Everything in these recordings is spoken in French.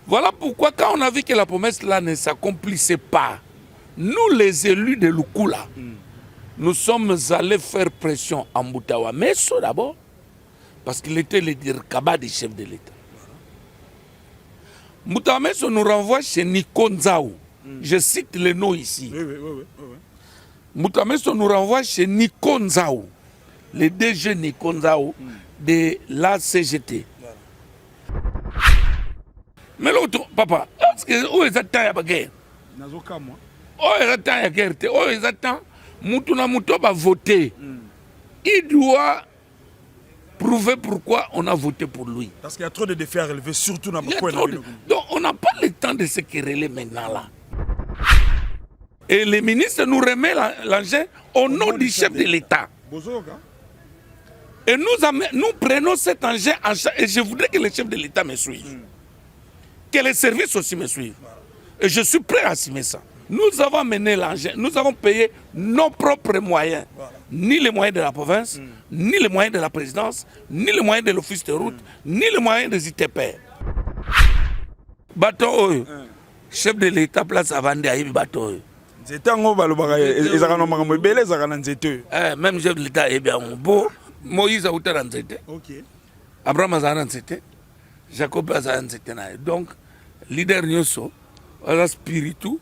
Voilà pourquoi quand on a vu que la promesse là ne s'accomplissait pas, nous les élus de Lukula, nous sommes allés faire pression à Moutawa Messo d'abord, parce qu'il était le dirkaba du chef de l'État. Moutawa Messo nous renvoie chez Nico Nzaou. Je cite le nom ici. Oui. Moutawa Messo nous renvoie chez Nico Nzaou, le DG Nico Nzaou de la CGT. Mais l'autre, papa, où est-ce que la guerre? Oh, il attend la guerre. Oh, ils attendent. Moutuna Mouto va voter. Il doit prouver pourquoi on a voté pour lui. Parce qu'il y a trop de défis à relever, surtout dans le Donc, on n'a pas le temps de se quereller maintenant là. Et le ministre nous remet l'engin au nom du chef de l'État. Et nous prenons cet engin en charge. Et je voudrais que le chef de l'État me suive. Que les services aussi me suivent. Et je suis prêt à assumer ça. Nous avons mené l'engin, nous avons payé nos propres moyens. Ni les moyens de la province, ni les moyens de la présidence, ni les moyens de l'office de route, ni les moyens des ITP. Bateau, chef de l'État place à Vandé à bateau. Même chef de l'État est bien beau. Moïse a été dans cette. Abraham a dans cette. Jacob a dans cette. Donc, leader Nyoso, a spiritu.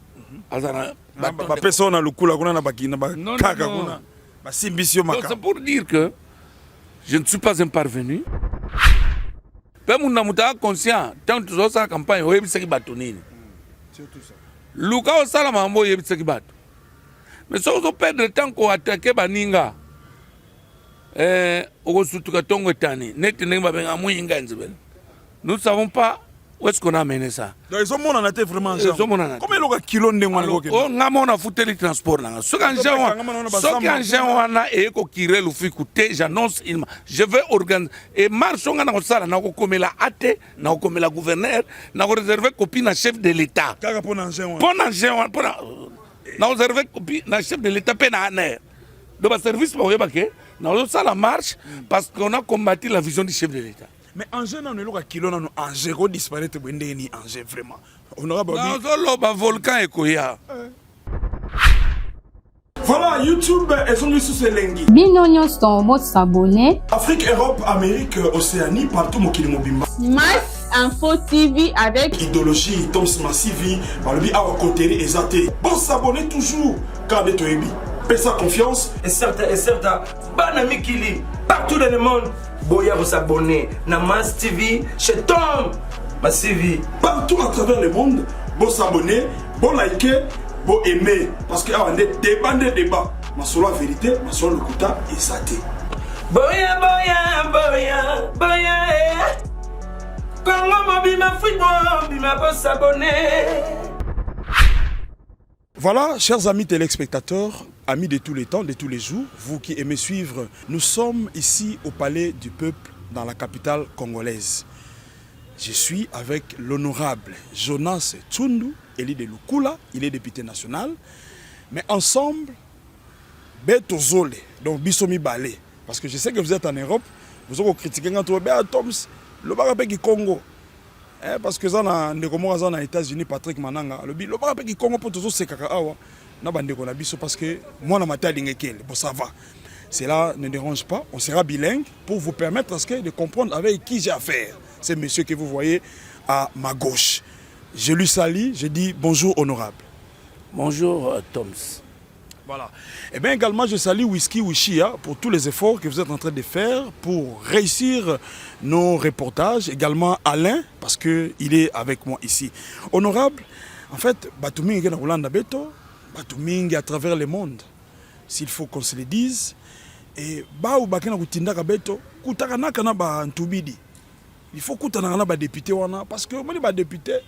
C'est pour dire que je ne suis pas un parvenu. Conscient, tant que tu as campagne, on est Luka osala mambo yebisaki bato. Mais si on perd le temps qu'on attaque baninga, okosutuka tongo tani, net nenga benga muyinga nzibel. Nous ne savons pas où est-ce qu'on a mené ça. Donc ils ont mon anaté vraiment. Combien de kilo ndengwa on ngamona fouté le transport nanga. Ce qu'un gens wana et ko kire lufi coûter, j'annonce je vais organiser et marche on na sala na ko komela ate, na ko komela gouverneur, na ko réserver copie na chef de l'État. Kaka pour n'engin. Pour n'engin pour na réserver copie na chef de l'État pe na aner. Donc le service pour yebake, na ça la marche parce qu'on a combattu la vision du chef de l'État. Mais engin non le kilo non engin disparaître bendeni engin vraiment. Honorable. Non, le volcan est koya. Voilà, YouTube et son sous ce lengi. Binonyo Stombo s'abonner. Afrique, Europe, Amérique, Océanie, partout Mokili Mobimba. Mass Info TV avec idéologie, Toms Massivi, par le biais à côté et Zate. Bon s'abonner toujours, car de Toebi. Paix sa confiance. Et certain, Banami Kili, partout dans le monde. Boya vous s'abonner. Na Mass TV, chez Tom Massivi. Partout à travers le monde, bon s'abonner, bon liker. Bon aimer, parce qu'il y a un débat. Ma seule vérité, ma seule locuta et ça t'est. Boya. Congo mobima football, bima pour s'abonner. Voilà, chers amis téléspectateurs, amis de tous les temps, de tous les jours, vous qui aimez suivre, nous sommes ici au Palais du Peuple, dans la capitale congolaise. Je suis avec l'honorable Jonas Tsundu, élu de Lukula, il est député national. Mais ensemble, Beto Zole, donc Bissomi Balé, parce que je sais que vous êtes en Europe, vous avez critiqué entre Toms, le Barapé qui Congo. Parce que ça, on a États-Unis, Patrick Mananga, le Barapé qui Congo pour tous ces cacao, parce que moi, on a dit bon, ça va. Cela ne dérange pas, on sera bilingue pour vous permettre de comprendre avec qui j'ai affaire. C'est monsieur que vous voyez à ma gauche. Je lui salue, je dis bonjour honorable. Bonjour Toms. Voilà. Et bien également je salue Whisky Wishia pour tous les efforts que vous êtes en train de faire pour réussir nos reportages. Également Alain, parce qu'il est avec moi ici. Honorable, en fait, Batumingi na Rolanda Beto, Batumingi à travers le monde, s'il faut qu'on se le dise. Et Baou Bakena Kutinda Beto, Kutakanaka na ba Ntubidi. Il faut que tu député parce que moi les députés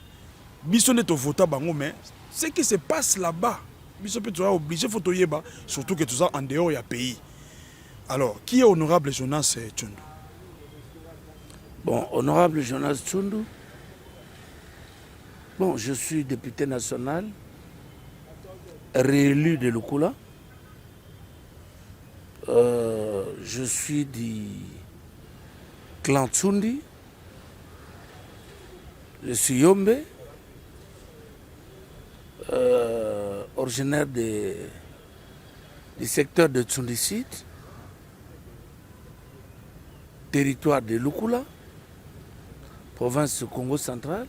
bisonne to voter bango mais ce qui se passe là-bas biso peut être obligé faut toyeba surtout que tout ça en dehors du pays. Alors qui est honorable Jonas Tsundu? Bon, honorable Jonas Tsundu. Bon, je suis député national réélu de Lukula. Je suis du clan Tsundi. Je suis Yombe, originaire du secteur de Tsundisit, territoire de Lukula, province du Congo central.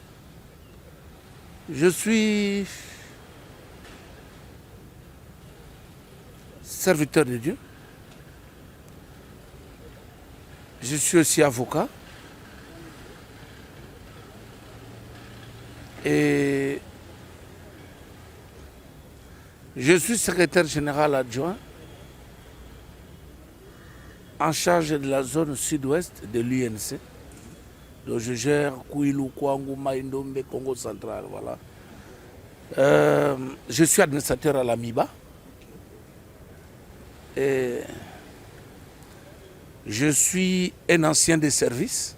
Je suis serviteur de Dieu. Je suis aussi avocat. Et je suis secrétaire général adjoint en charge de la zone sud-ouest de l'UNC. Donc je gère Kouilou, Kouangou, Maïndombe, Congo central. Voilà. Je suis administrateur à la MIBA. Et je suis un ancien des services.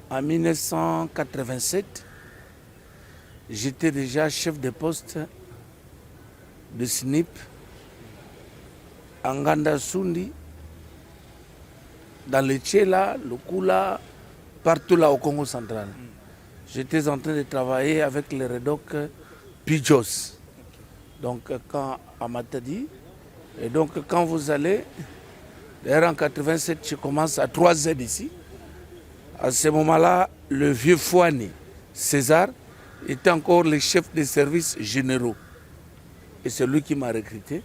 En 1987, j'étais déjà chef de poste de SNIP en Nganda-Sundi, dans le Tchéla, le Kula, partout là au Congo central. J'étais en train de travailler avec les Redoc Pijos. Donc quand Amatadi, et donc quand vous allez, d'ailleurs en 87, je commence à 3Z ici. À ce moment-là, le vieux Fouani, César, était encore le chef des services généraux. Et c'est lui qui m'a recruté.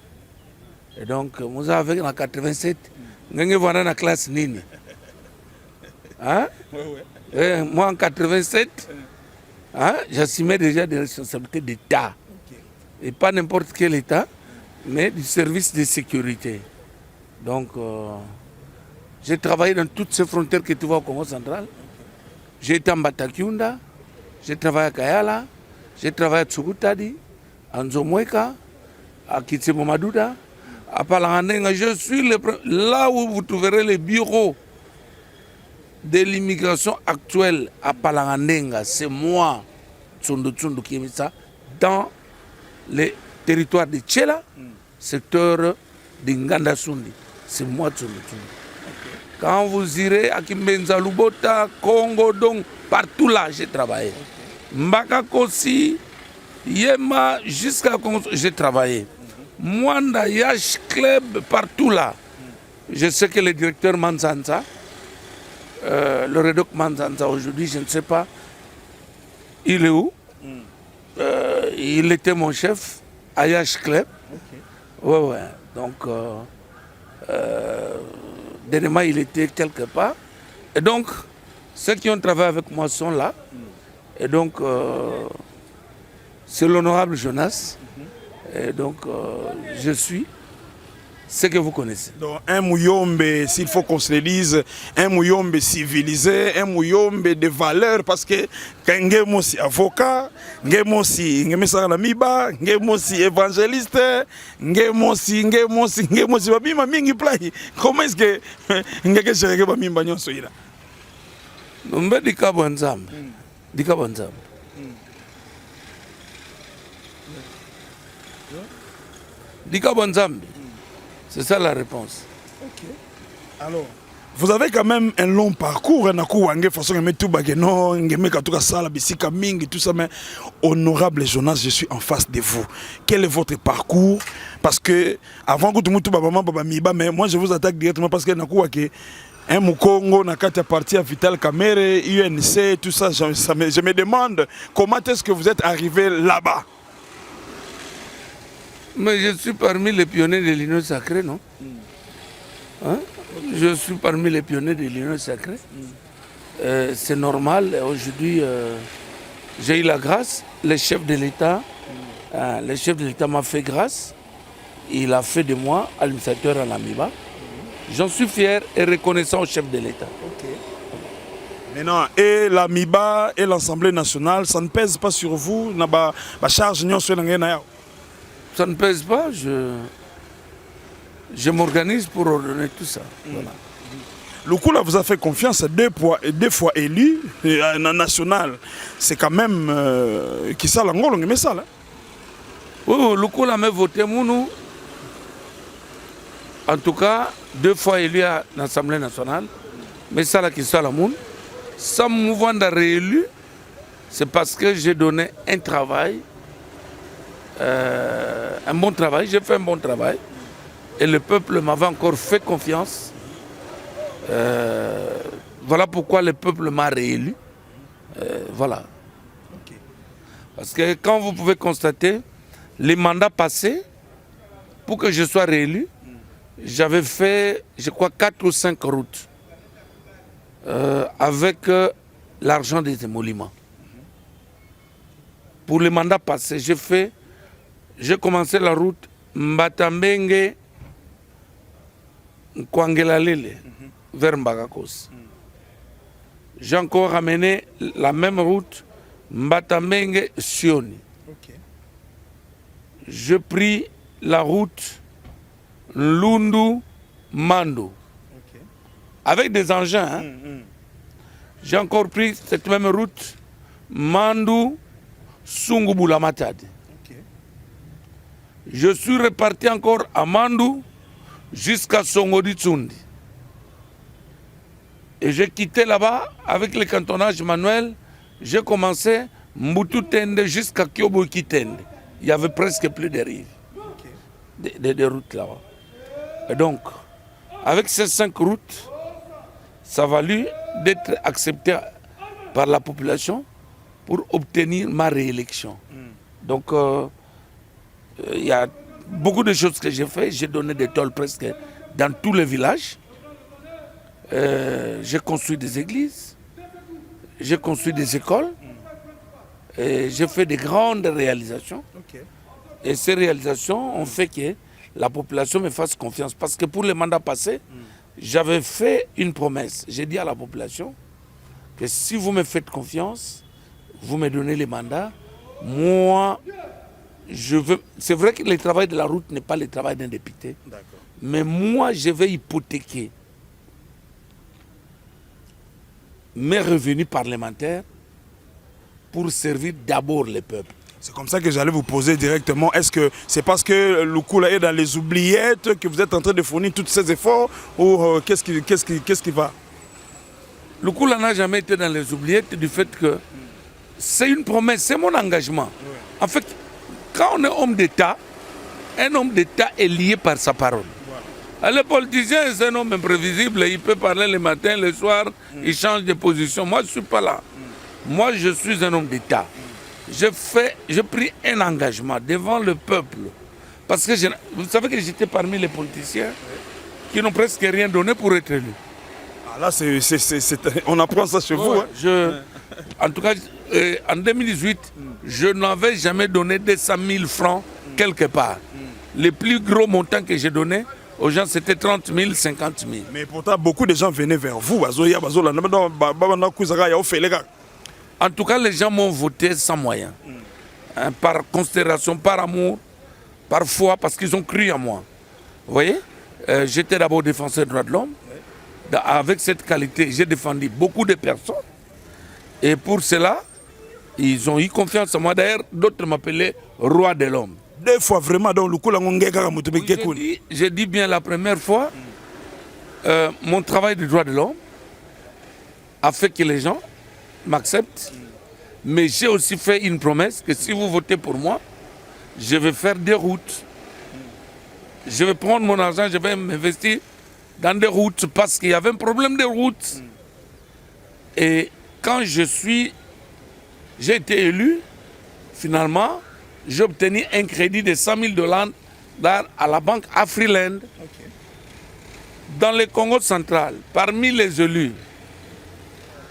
Et donc, nous avons en 87, nous avons dans la classe Nini. Hein? Et moi en 87, hein, j'assumais déjà des responsabilités d'État. Et pas n'importe quel État, mais du service de sécurité. Donc, j'ai travaillé dans toutes ces frontières que tu vois au Congo central. J'ai été en Batakiunda, j'ai travaillé à Kayala, j'ai travaillé à Tsugutadi, à Nzomweka, à Kitsemomadouda, à Palangandenga. Je suis là où vous trouverez les bureaux de l'immigration actuelle à Palangandenga. C'est moi, Tsundu Tsundu, qui ai mis ça dans les territoires de Tchéla, secteur de Nganda-Sundi. C'est moi, Tsundu Tsundu. Quand vous irez à Kimbenza, Lubota, Congo, donc partout là, j'ai travaillé. Mbaka Kosi, Yema, jusqu'à Congo, j'ai travaillé. Mwanda, Yash Club, partout là. Je sais que le directeur Manzanza, le Redoc Manzanza aujourd'hui, je ne sais pas, il est où? Il était mon chef à Yash Club. Ouais. Donc, dernièrement, il était quelque part. Et donc, ceux qui ont travaillé avec moi sont là. Et donc, c'est l'honorable Jonas. Et donc, je suis ce que vous connaissez. Donc, un Mouyombe, s'il faut qu'on se le dise, un Mouyombe civilisé, un Mouyombe de valeur, parce que quand on est avocat, on est miba, on est évangéliste, on est comment est-ce que on est géré par Mimba Nyonsoïla? On va dire Kabonzam. C'est ça la réponse. Ok. Alors, vous avez quand même un long parcours, tout ça, mais honorable Jonas, je suis en face de vous. Quel est votre parcours? Parce que avant que tout le monde, mais moi je vous attaque directement parce que un Mukongo, Nakata parti à Vital Kamere, UNC, tout ça, je me demande comment est-ce que vous êtes arrivé là-bas? Mais je suis parmi les pionniers de l'Union sacrée, non? Hein? Je suis parmi les pionniers de l'Union sacrée. C'est normal. Aujourd'hui, j'ai eu la grâce. Le chef de l'État m'a fait grâce. Il a fait de moi administrateur à l'AMIBA. J'en suis fier et reconnaissant au chef de l'État. Okay. Maintenant, et l'AMIBA et l'Assemblée nationale, ça ne pèse pas sur vous? Ça ne pèse pas. Je m'organise pour ordonner tout ça. Voilà. Le coup là vous a fait confiance, deux fois élu national. C'est quand même qui ça l'angolo, mais ça là. Oui, le coup là m'a voté Mounou. En tout cas, 2 fois élu à l'Assemblée nationale. Mais ça là qui ça la moun. Sans mouvement de réélu, c'est parce que j'ai donné un travail, un bon travail, j'ai fait un bon travail, et le peuple m'avait encore fait confiance. Voilà pourquoi le peuple m'a réélu. Voilà. Parce que quand vous pouvez constater, les mandats passés, pour que je sois réélu, j'avais fait, je crois, 4 ou 5 routes avec l'argent des émoluments. Pour les mandats passés, j'ai commencé la route Mbatambenge, Kwangelalele, vers Mbagakos. J'ai encore ramené la même route Mbatambenge, Sioni. J'ai pris la route Lundu, Mando. Avec des engins. Hein. J'ai encore pris cette même route Mandu, Sungubula Matadi. Je suis reparti encore à Mandu jusqu'à Songodi Tsundi. Et j'ai quitté là-bas avec le cantonnage manuel. J'ai commencé Mbutu Tende jusqu'à Kyobo Kitende. Il n'y avait presque plus de rives, de routes là-bas. Et donc, avec ces 5 routes, ça a valu d'être accepté par la population pour obtenir ma réélection. Donc, il y a beaucoup de choses que j'ai fait. J'ai donné des tôles presque dans tous les villages. J'ai construit des églises, j'ai construit des écoles, et j'ai fait des grandes réalisations. Et ces réalisations ont fait que la population me fasse confiance. Parce que pour les mandats passés, j'avais fait une promesse. J'ai dit à la population que si vous me faites confiance, vous me donnez les mandats, moi, je veux... C'est vrai que le travail de la route n'est pas le travail d'un député, mais moi, je vais hypothéquer mes revenus parlementaires pour servir d'abord le peuple. C'est comme ça que j'allais vous poser directement. Est-ce que c'est parce que Lukula est dans les oubliettes que vous êtes en train de fournir tous ces efforts ou qu'est-ce qui va? Lukula n'a jamais été dans les oubliettes du fait que c'est une promesse, c'est mon engagement. En fait, quand on est homme d'État, un homme d'État est lié par sa parole. Le politicien, c'est un homme imprévisible, il peut parler le matin, le soir, il change de position. Moi, je ne suis pas là. Moi, je suis un homme d'État. J'ai pris un engagement devant le peuple. Parce que vous savez que j'étais parmi les politiciens qui n'ont presque rien donné pour être élus. Ah là, on apprend ça chez vous. Hein. En tout cas, en 2018, je n'avais jamais donné 200 000 francs quelque part. Les plus gros montants que j'ai donnés aux gens, c'était 30 000, 50 000. Mais pourtant, beaucoup de gens venaient vers vous. En tout cas, les gens m'ont voté sans moyens. Hein, par considération, par amour, par foi, parce qu'ils ont cru en moi. Vous voyez, j'étais d'abord défenseur des droits de l'homme. Avec cette qualité, j'ai défendu beaucoup de personnes. Et pour cela, ils ont eu confiance en moi. D'ailleurs, d'autres m'appelaient roi de l'homme. 2 fois vraiment dans le coup, j'ai dit bien la première fois, mon travail de droit de l'homme a fait que les gens m'acceptent. Mais j'ai aussi fait une promesse que si vous votez pour moi, je vais faire des routes. Je vais prendre mon argent, je vais m'investir dans des routes parce qu'il y avait un problème de routes. Et quand j'ai été élu, finalement, j'ai obtenu un crédit de 100 000 $ à la banque Afriland. Dans le Congo central, parmi les élus,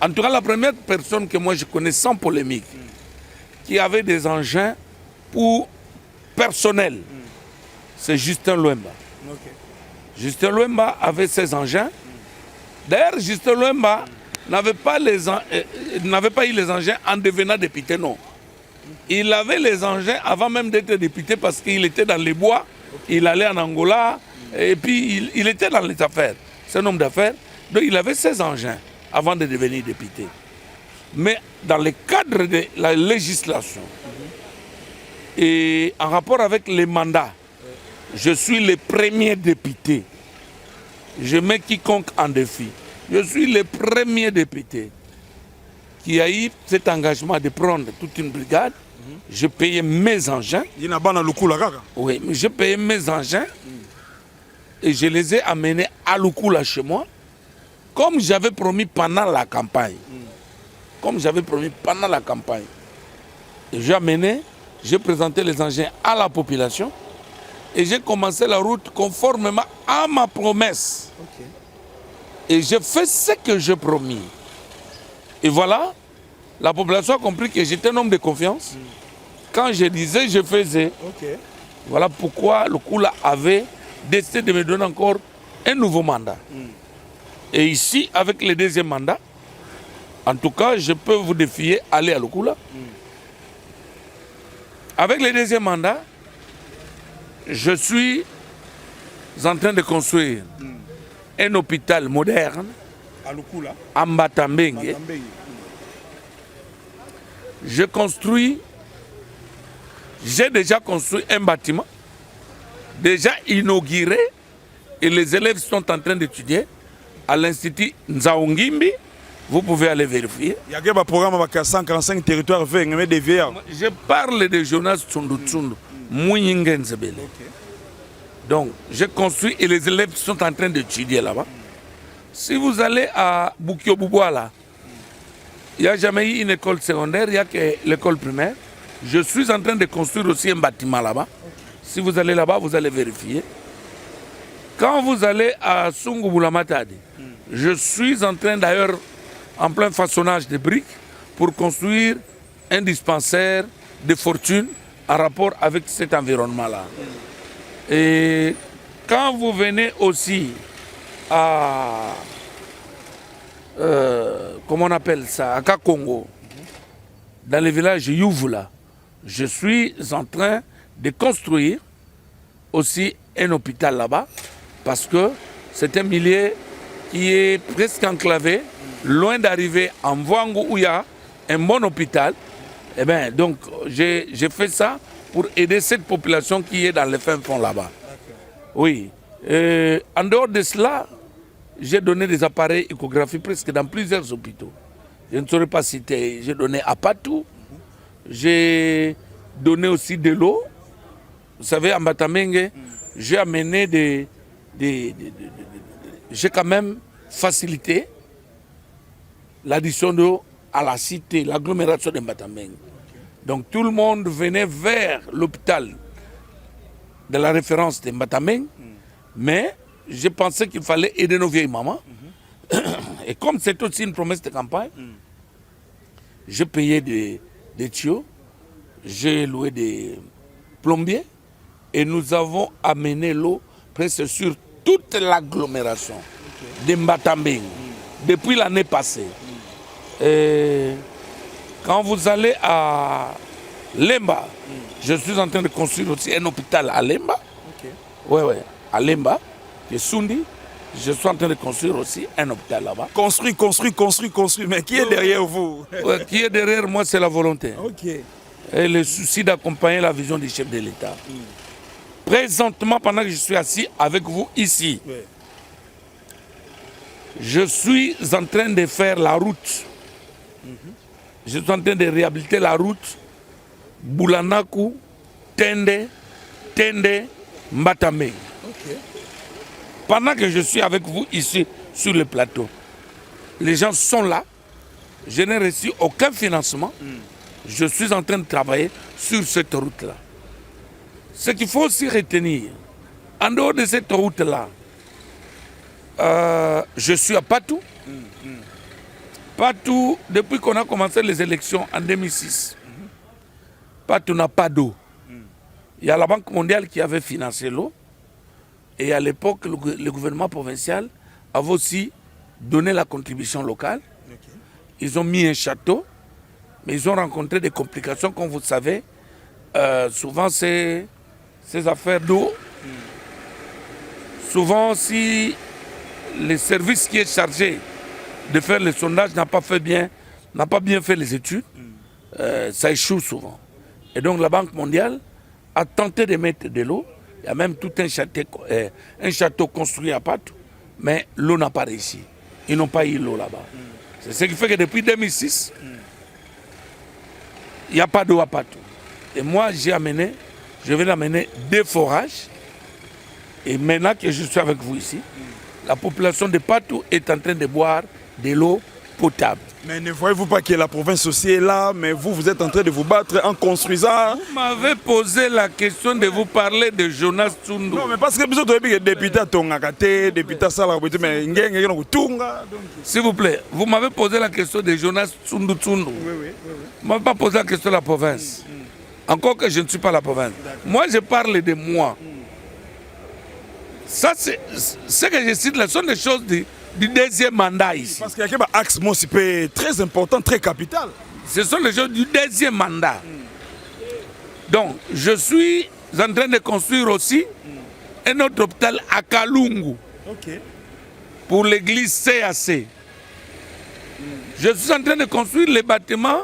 en tout cas la première personne que moi je connais sans polémique, qui avait des engins pour personnel, c'est Justin Luemba. Justin Luemba avait ses engins. D'ailleurs, Justin Luemba n'avait pas eu les engins en devenant député, non. Il avait les engins avant même d'être député parce qu'il était dans les bois, il allait en Angola, et puis il était dans les affaires. C'est un homme d'affaires. Donc il avait ses engins avant de devenir député. Mais dans le cadre de la législation et en rapport avec les mandats, je suis le premier député. Je mets quiconque en défi. Je suis le premier député qui a eu cet engagement de prendre toute une brigade. Je payais mes engins. Oui, mais je payais mes engins et je les ai amenés à Lukula chez moi, comme j'avais promis pendant la campagne. Comme j'avais promis pendant la campagne. Et j'ai amené, j'ai présenté les engins à la population et j'ai commencé la route conformément à ma promesse. Et j'ai fait ce que j'ai promis. Et voilà, la population a compris que j'étais un homme de confiance. Quand je disais, je faisais. Voilà pourquoi le Kula avait décidé de me donner encore un nouveau mandat. Et ici, avec le deuxième mandat, en tout cas, je peux vous défier, aller à Lukula. Avec le deuxième mandat, je suis en train de construire un hôpital moderne à Mbatambengue. J'ai déjà construit un bâtiment, déjà inauguré, et les élèves sont en train d'étudier à l'Institut Nzaongimbi. Vous pouvez aller vérifier. Il y a un programme avec 145 territoires verts, mais des verts. Je parle de Jonas Tsundu Tsundu, Mouyingenzebele. Donc, j'ai construit et les élèves sont en train d'étudier là-bas. Si vous allez à Boukio-Boubouala, il n'y a jamais eu une école secondaire, il n'y a que l'école primaire. Je suis en train de construire aussi un bâtiment là-bas. Si vous allez là-bas, vous allez vérifier. Quand vous allez à Sungubulamatadi, je suis en train d'ailleurs, en plein façonnage de briques, pour construire un dispensaire de fortune en rapport avec cet environnement-là. Et quand vous venez aussi à, comment on appelle ça, à Kakongo, dans le village Youvula, je suis en train de construire aussi un hôpital là-bas, parce que c'est un milieu qui est presque enclavé, loin d'arriver en Mvangu où il y a un bon hôpital. Eh bien, donc, j'ai fait ça pour aider cette population qui est dans le fin fond là-bas. Oui. En dehors de cela, j'ai donné des appareils échographiques presque dans plusieurs hôpitaux. Je ne saurais pas citer. J'ai donné à Patou. J'ai donné aussi de l'eau. Vous savez, en Batamenge, j'ai amené j'ai quand même facilité l'addition d'eau à la cité, l'agglomération de Batamenge. Donc tout le monde venait vers l'hôpital de la référence de Batamenge, mais je pensais qu'il fallait aider nos vieilles mamans. Et comme c'est aussi une promesse de campagne, j'ai payé des tuyaux, j'ai loué des plombiers et nous avons amené l'eau presque sur toute l'agglomération de Mbatambengue depuis l'année passée. Et quand vous allez à Lemba, je suis en train de construire aussi un hôpital à Lemba. Oui, à Lemba, qui est Sundi. Je suis en train de construire aussi un hôpital là-bas. Construit. Mais qui est derrière vous? Qui est derrière moi, c'est la volonté. Et le souci d'accompagner la vision du chef de l'État. Présentement, pendant que je suis assis avec vous ici, je suis en train de faire la route. Je suis en train de réhabiliter la route Boulanaku, Tende, Mbatambengue. Pendant que je suis avec vous ici sur le plateau, les gens sont là. Je n'ai reçu aucun financement. Je suis en train de travailler sur cette route-là. Ce qu'il faut aussi retenir, en dehors de cette route-là, je suis à Patou. Patou, depuis qu'on a commencé les élections en 2006, Patou n'a pas d'eau. Il y a la Banque mondiale qui avait financé l'eau. Et à l'époque, le gouvernement provincial avait aussi donné la contribution locale. Ils ont mis un château, mais ils ont rencontré des complications, comme vous le savez. Souvent, ces affaires d'eau, souvent, si le service qui est chargé de faire le sondage n'a pas bien fait les études, ça échoue souvent. Et donc, la Banque mondiale a tenté de mettre de l'eau. Il y a même tout un château construit à Patou, mais l'eau n'a pas réussi. Ils n'ont pas eu l'eau là-bas. C'est ce qui fait que depuis 2006, il n'y a pas d'eau à partout. Et moi, je vais amener des forages. Et maintenant que je suis avec vous ici, la population de partout est en train de boire de l'eau potable. Mais ne voyez-vous pas que la province aussi est là, mais vous êtes en train de vous battre en construisant... Vous m'avez posé la question de vous parler de Jonas Tsundu. Non, mais parce que vous êtes député Tongakate, député Salarabouti, mais s'il vous plaît, vous m'avez posé la question de Jonas Tsundu Tsundu. Oui. Vous ne m'avez pas posé la question de la province. Encore que je ne suis pas la province. Moi, je parle de moi. Ça, c'est ce que je cite, là, ce sont des choses du deuxième mandat ici. Parce qu'il y a un axe très important, très capital. Ce sont les choses du deuxième mandat. Donc, je suis en train de construire aussi un autre hôpital à Kalungu pour l'église CAC. Je suis en train de construire les bâtiments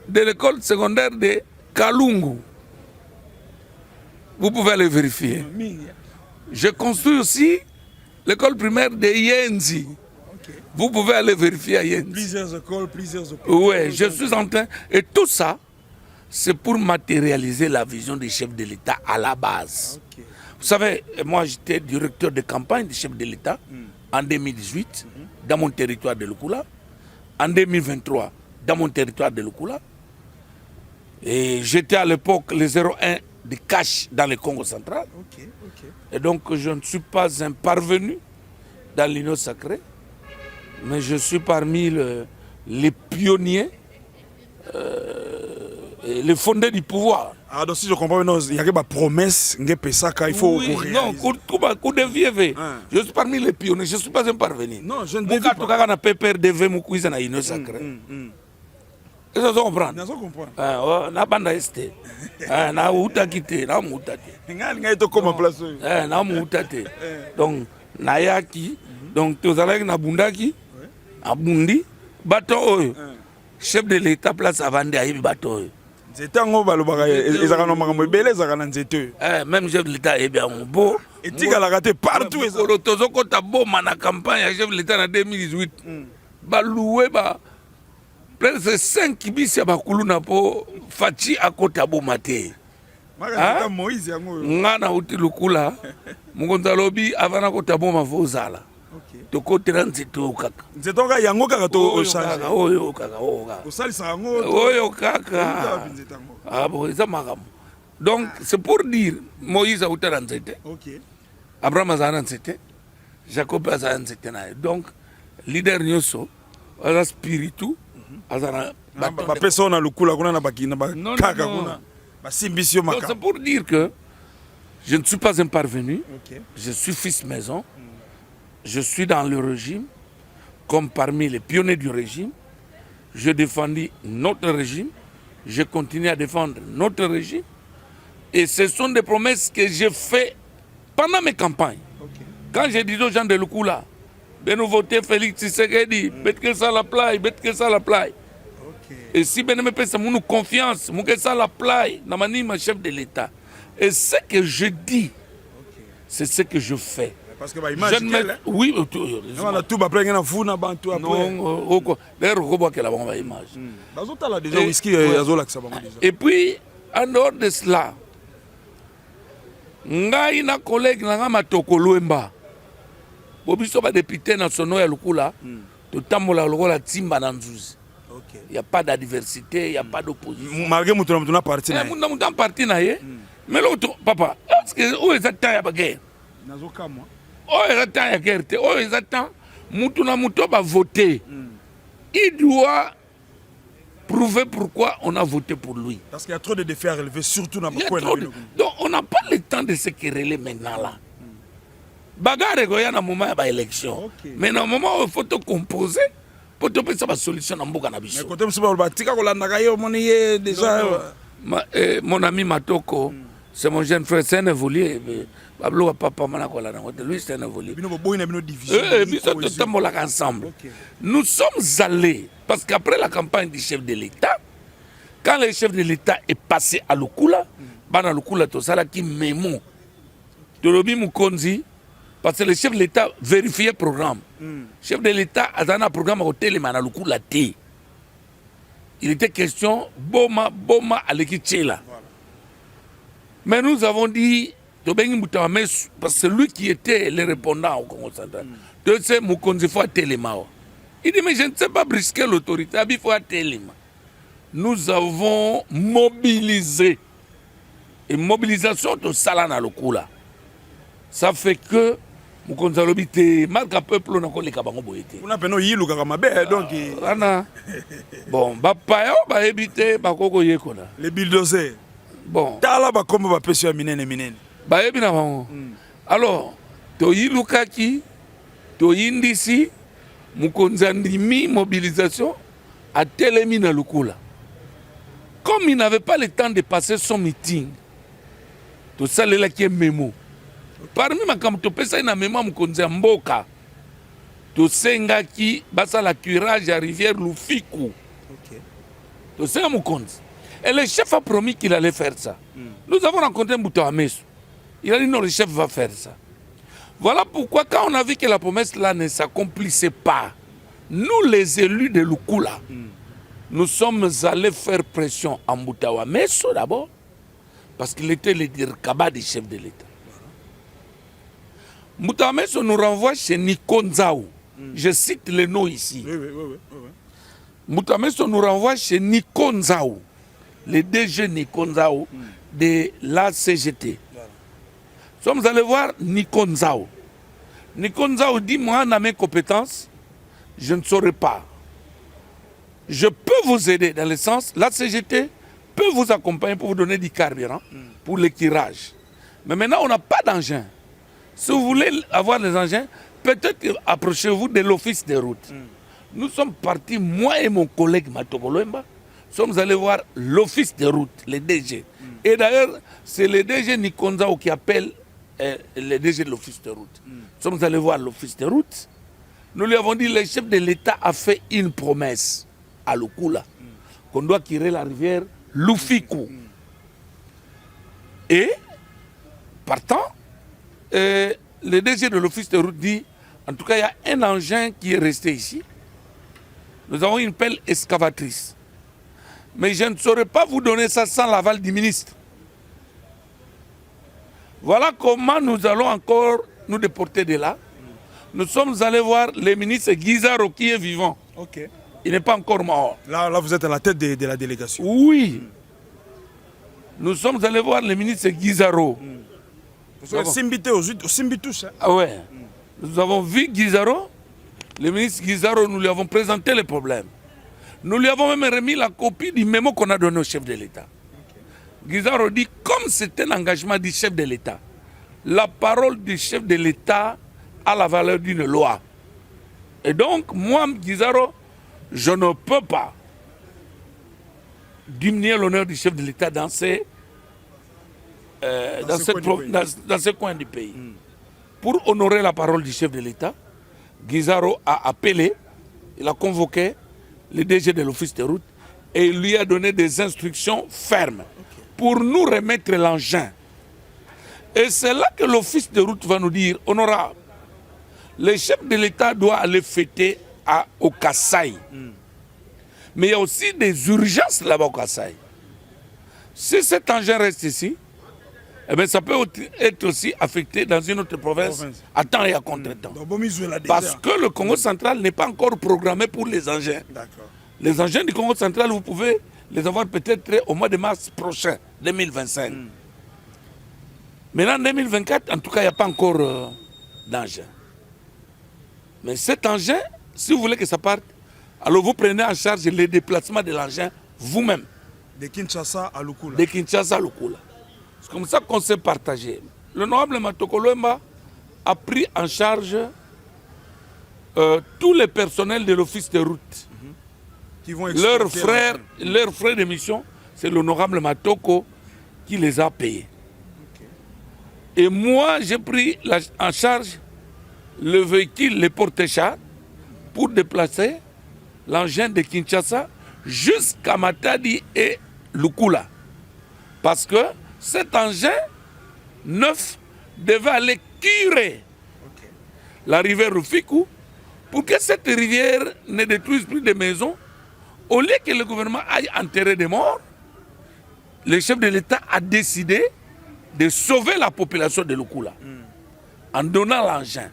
de l'école secondaire de Kalungu. Vous pouvez aller vérifier. Je construis aussi l'école primaire de Yenzi. Vous pouvez aller vérifier à Yenzi. Plusieurs écoles, plusieurs hôpitaux. Oui, je suis en train. Et tout ça, c'est pour matérialiser la vision du chef de l'État à la base. Vous savez, moi j'étais directeur de campagne du chef de l'État en 2018 dans mon territoire de Lukula. En 2023 dans mon territoire de Lukula. Et j'étais à l'époque le 01 de Cash dans le Congo central. Et donc je ne suis pas un parvenu dans l'Union sacrée, mais je suis parmi les pionniers, les fondés du pouvoir. Ah, donc si je comprends bien, il y a des promesses, il faut réaliser. Non, coup de vieux. Je suis parmi les pionniers, je ne suis pas un parvenu. Non, je ne dis pas. Je PPRDV Moukouiza dans l'Union sacrée. Est-ce que vous comprenez? Je comprends. Na banda este. Na utakite, na mutate. Na mutate. Donc na yaki, donc tozalaki na bundaki, abundi, bato oyo. Chef de l'État place avandi ayibi bato oyo. Même chef de l'État est bien beau. Et tu as raté partout. Tozokota boma na campagne ya chef de l'État en 2018. Ba loué ba presque 5 bis ya bakuluna po fachi akota boma te. Ngana uti lukula mukonza lobi avana kota boma vozala. Tokotera nzito kaka. Nzito kaka yango kaka to changer. Oyo kaka. Osalisa yango. Oyo kaka. Ah bon, ça makambo. Donc c'est pour dire Moïse a utara nzete. Abraham a nzete. Jacob a nzete na. Donc leader nyoso ala spiritu azana ba personne lukula kuna na bakina ba kaka kuna. Ba simbisio maka. C'est pour dire que je ne suis pas un parvenu. Je suis fils maison. Je suis dans le régime, comme parmi les pionniers du régime. Je défendis notre régime. Je continue à défendre notre régime. Et ce sont des promesses que j'ai faites pendant mes campagnes. Quand j'ai dit aux gens de Lukula, de nous voter Félix Tshisekedi, bête que ça la plaie, bête que ça la plaie. Et si ben me pèse mon confiance, mon que ça la plaie, dans ma chef de l'État. Et ce que je dis, c'est ce que je fais. Parce que l'image oui, tout va prendre un fou, bantu après. Non, d'ailleurs, on voit qu'elle a une image. Et puis, en dehors de cela, ngai na collègue na matoko Luemba. Bobiso ba député national ya Lukula, totambola lokola timba na nzuzi. Il n'y a pas d'adversité, il n'y a pas d'opposition. Malgré mon parti. Mon parti na ye. Mais l'autre, papa, est-ce que où est cette taille à guerre? Nazokamwa. Oh, ils attendent la guerre. Oh, ils attendent. Moutouna Mouto va voter. Il doit prouver pourquoi on a voté pour lui. Parce qu'il y a trop de défis à relever, surtout dans le coin. Donc, on n'a pas le temps de se quereller maintenant là. Bagarre, il y a un moment de l'élection. Mais dans le moment où il faut te composer, pour te faire une solution dans le monde. Mais quand tu mon ami Matoko, c'est mon jeune frère, c'est un évolué. Lui, c'est un évolué. Ensemble. Nous sommes allés, parce qu'après la campagne du chef de l'État, quand le chef de l'État est passé à Lukula, Bana Lukula Tosala qui mémo, Torobi Mukonzi, parce que le chef de l'État vérifiait le programme. Chef de l'État a un programme au téléman à Lukula T. Il était question Boma à l'équipe. Mais nous avons dit parce que c'est lui qui était le répondant au Congo central. De ce Mukonzi faut téléma. Il dit mais je ne sais pas brisquer l'autorité, il faut téléma. Nous avons mobilisé. Et mobilisation de Salana Lukula. Ça fait que Mukonzi Lobité marque un peuple on a les Kabango Boyete. On a peine yilu kamabe donc bon bapaya ba éviter ba koko yekona. Les bulldozers. Bon. Tala ba komba ba pesio minene. Ba yebi na bango. Alors to yilukaki to yindisi Mukonzi andimi mobilisation à Telemi na Lukula. Comme il n'avait pas le temps de passer son meeting, tout ça là qui est mémo. Parmi ma kamtopesa ina mémo Mukonzi mboka. To senga ki basa la curage à rivière Lufiku. OK. To senga Mukonzi. Et le chef a promis qu'il allait faire ça. Nous avons rencontré Mbouto Amesu. Il a dit non, le chef va faire ça. Voilà pourquoi quand on a vu que la promesse là ne s'accomplissait pas, nous les élus de Lukula, nous sommes allés faire pression à Mbouto Amesu d'abord, parce qu'il était le dirkaba du chef de l'État. Mbouto Amesu nous renvoie chez Nikonzaou. Je cite le nom ici. Oui. Mbouto Amesu nous renvoie chez Nikonzaou, le DG Nikonzaou de la CGT. Nous sommes allés voir Nikonzaou. Nikonzaou dit, moi, dans mes compétences, je ne saurais pas. Je peux vous aider dans le sens, la CGT peut vous accompagner pour vous donner du carburant, pour l'équirage. Mais maintenant, on n'a pas d'engin. Si vous voulez avoir les engins, peut-être approchez-vous de l'office des routes. Nous sommes partis, moi et mon collègue Matoboloemba, sommes allés voir l'office des routes, le DG. Et d'ailleurs, c'est le DG Nikonzaou qui appelle le DG de l'office des routes. Nous sommes allés voir l'office des routes. Nous lui avons dit, le chef de l'État a fait une promesse à Lukula, qu'on doit tirer la rivière Lufiku. Et, partant, le DG de l'office des routes dit, en tout cas, il y a un engin qui est resté ici. Nous avons une pelle excavatrice. Mais je ne saurais pas vous donner ça sans l'aval du ministre. Voilà comment nous allons encore nous déporter de là. Nous sommes allés voir le ministre Guizaro qui est vivant. OK. Il n'est pas encore mort. Là, vous êtes à la tête de la délégation. Oui. Nous sommes allés voir le ministre Guizaro. Ah ouais. Nous avons vu Guizaro. Le ministre Guizaro, nous lui avons présenté les problèmes. Nous lui avons même remis la copie du mémo qu'on a donné au chef de l'État. Guizaro dit, comme c'est un engagement du chef de l'État, la parole du chef de l'État a la valeur d'une loi. Et donc, moi, Guizaro, je ne peux pas diminuer l'honneur du chef de l'État dans ce coin du pays. Pour honorer la parole du chef de l'État, Guizaro a appelé, il a convoqué le DG de l'office des routes et il lui a donné des instructions fermes pour nous remettre l'engin. Et c'est là que l'office de route va nous dire, honorable, le chef de l'État doit aller fêter au Kasaï. Mais il y a aussi des urgences là-bas au Kasaï. Si cet engin reste ici, eh bien, ça peut être aussi affecté dans une autre province à temps et à contre-temps. Parce que le Congo central n'est pas encore programmé pour les engins. Les engins du Congo central, vous pouvez les avoir peut-être au mois de mars prochain, 2025. Maintenant, en 2024, en tout cas, il n'y a pas encore d'engin. Mais cet engin, si vous voulez que ça parte, alors vous prenez en charge les déplacements de l'engin vous-même. De Kinshasa à Lukula. De Kinshasa à Lukula. C'est comme ça qu'on s'est partagé. L'honorable Matokoloemba a pris en charge tous les personnels de l'office de route. Qui vont leurs frais de mission, c'est l'honorable Matoko qui les a payés. Et moi, j'ai pris en charge le véhicule, les porte-chars, pour déplacer l'engin de Kinshasa jusqu'à Matadi et Lukula. Parce que cet engin neuf devait aller curer la rivière Rufiku pour que cette rivière ne détruise plus de maisons, au lieu que le gouvernement aille enterrer des morts, le chef de l'État a décidé de sauver la population de Lukula en donnant l'engin.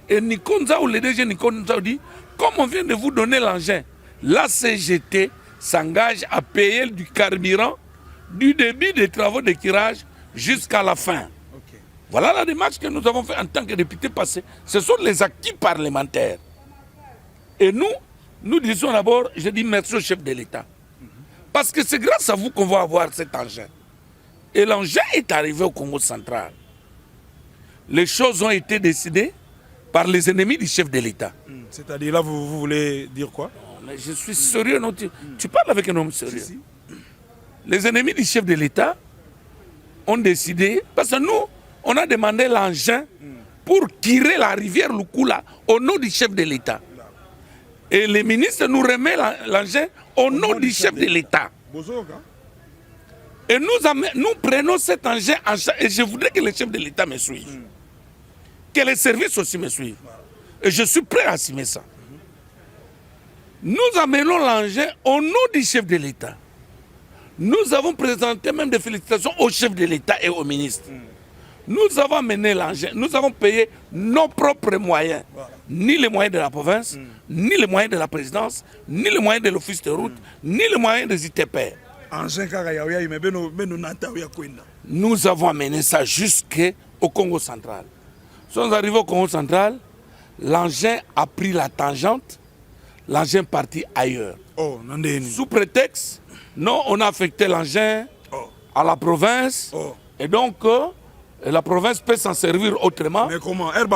Et Nikonza ou le DG Nikonza dit, comme on vient de vous donner l'engin, la CGT s'engage à payer du carburant du début des travaux de curage jusqu'à la fin. Ok. Voilà la démarche que nous avons faite en tant que députés passés. Ce sont les acquis parlementaires. Et nous disons d'abord, je dis merci au chef de l'État. Parce que c'est grâce à vous qu'on va avoir cet engin. Et l'engin est arrivé au Congo central. Les choses ont été décidées par les ennemis du chef de l'État. C'est-à-dire là, vous voulez dire quoi? Mais je suis sérieux, non, tu parles avec un homme sérieux. Si. Les ennemis du chef de l'État ont décidé, parce que nous, on a demandé l'engin pour tirer la rivière Lukula au nom du chef de l'État. Et le ministre nous remet l'engin au nom du chef de l'État. Et nous prenons cet engin en charge. Et je voudrais que le chef de l'État me suive. Que les services aussi me suivent. Et je suis prêt à assumer ça. Nous amenons l'engin au nom du chef de l'État. Nous avons présenté même des félicitations au chef de l'État et au ministre. Nous avons amené l'engin, nous avons payé nos propres moyens. Ni les moyens de la province, ni les moyens de la présidence, ni les moyens de l'office de route, ni les moyens des ITP. Nous avons amené ça jusqu'au Congo central. Nous sommes arrivés au Congo central, l'engin a pris la tangente, l'engin est parti ailleurs. Sous prétexte, non, on a affecté l'engin à la province, et donc la province peut s'en servir autrement. Mais comment? La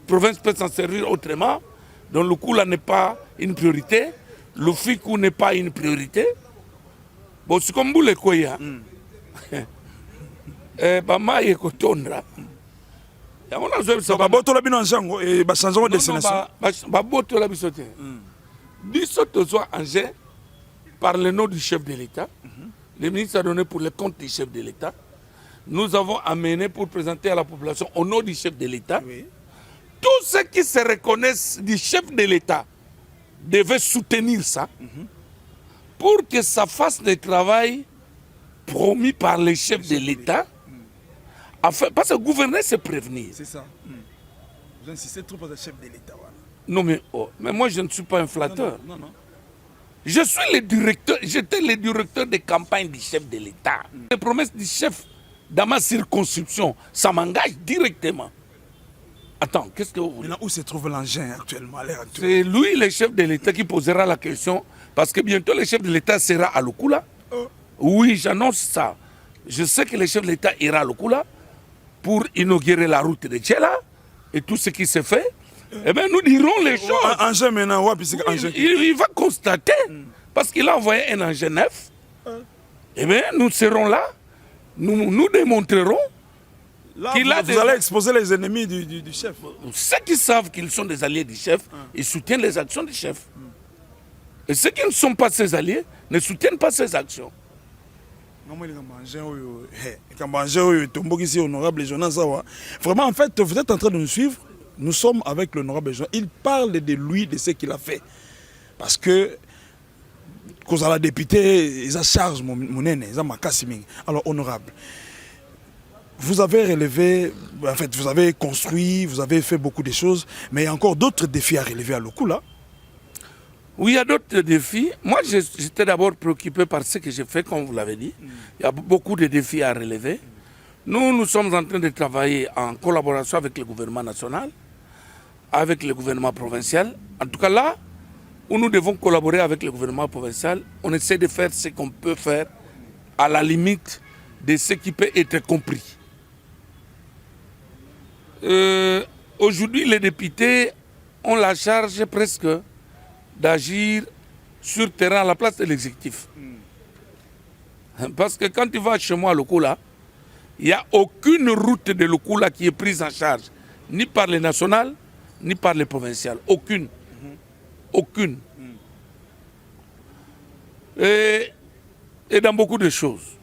province peut s'en servir autrement. Donc le Kula n'est pas une priorité, le Fikou n'est pas une priorité. Bon, c'est comme vous le croyez. Bama Yekotondra. Babotola bino njango et ba changement de destination. Babotola bisote. Bisote soit engin par le nom du chef de l'État. Le ministre a donné pour le compte du chef de l'État. Nous avons amené pour présenter à la population au nom du chef de l'État. Oui. Tous ceux qui se reconnaissent du chef de l'État devaient soutenir ça pour que ça fasse le travail promis par les chefs de l'État. Parce que gouverner, c'est prévenir. C'est ça. Vous insistez trop sur le chef de l'État. Voilà. Non, mais moi, je ne suis pas un flatteur. Non. Je suis le directeur, j'étais le directeur de campagne du chef de l'État. Les promesses du chef dans ma circonscription, ça m'engage directement. Attends, qu'est-ce que vous voulez? Maintenant, où se trouve l'engin actuellement, à l'heure actuelle? C'est lui, le chef de l'État, qui posera la question, parce que bientôt le chef de l'État sera à Lukula. Oui, j'annonce ça. Je sais que le chef de l'État ira à Lukula pour inaugurer la route de Tchela et tout ce qui se fait. Eh bien, nous dirons les choses. Engin maintenant, il va constater, parce qu'il a envoyé un engin neuf. Eh bien, nous serons là, nous démontrerons qu'il a vous allez exposer les ennemis du chef. Ceux qui savent qu'ils sont des alliés du chef, ils soutiennent les actions du chef. Et ceux qui ne sont pas ses alliés ne soutiennent pas ses actions. Vraiment, en fait, vous êtes en train de nous suivre. Nous sommes avec l'honorable Jean. Il parle de lui, de ce qu'il a fait. Parce que, quand on a député, ils ont charge, ils ont alors, honorable, vous avez relevé, en fait, vous avez construit, vous avez fait beaucoup de choses, mais il y a encore d'autres défis à relever à Lukula. Oui, il y a d'autres défis. Moi, j'étais d'abord préoccupé par ce que j'ai fait, comme vous l'avez dit. Il y a beaucoup de défis à relever. Nous sommes en train de travailler en collaboration avec le gouvernement national, avec le gouvernement provincial. En tout cas, là où nous devons collaborer avec le gouvernement provincial, on essaie de faire ce qu'on peut faire à la limite de ce qui peut être compris. Aujourd'hui, les députés ont la charge presque d'agir sur terrain à la place de l'exécutif. Parce que quand tu vas chez moi à Lukula, il n'y a aucune route de Lukula qui est prise en charge, ni par les nationales, ni par les provinciales. Aucune. Aucune. Et dans beaucoup de choses.